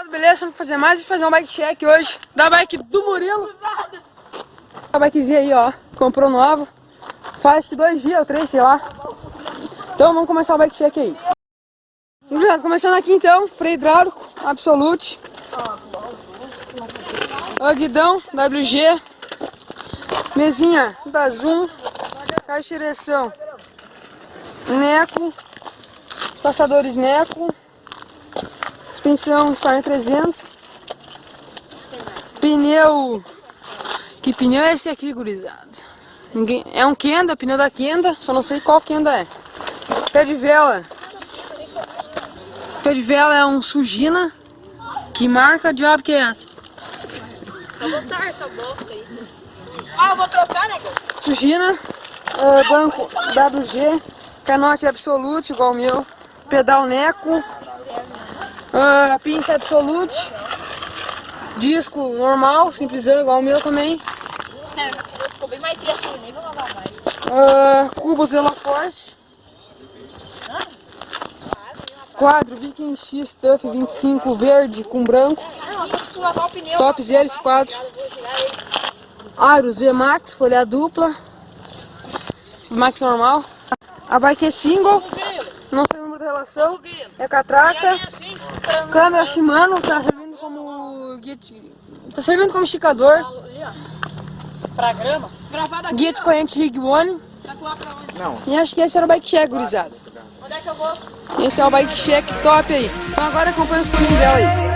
Beleza, vamos fazer mais e fazer um bike check hoje da bike do Murilo. A bikezinha aí, ó, comprou nova. Faz que 2 dias ou 3, sei lá. Então vamos começar o bike check aí. Começando aqui então, freio hidráulico, Absolute. O guidão, WG. Mesinha da Zoom. Caixa de direção, Neco. Os passadores Neco. Suspensão Spar 300. Pneu. Que pneu é esse aqui, gurizada? É um Kenda, pneu da Kenda. Só não sei qual Kenda é. Pé de vela. Pé de vela é um Sugina. Que marca diabo que é essa? Só botar essa bosta aí. Ah, eu vou trocar, né? Sugina. Banco WG. Canote Absolute, igual o meu. Pedal Neco. Pinça Absolute. Disco normal, simplesão, igual o meu também. Sério, ficou bem mais fresco, nem vou lavar mais. Cubos Vela Force. Quadro Viking X Tuff 25 verde com branco. Top Zero esse quadro. Aros VMAX, folha dupla. Max normal. A bike é single. Não sei o número da relação. É catraca. Câmera Shimano, tá servindo como guia. Tá servindo como esticador. Pra grama? Guia de corrente Rig One. Não. E acho que esse era o bike check, gurizada. Onde é que eu vou? Esse é o bike check top aí. Então agora acompanha os pulinhos dela aí.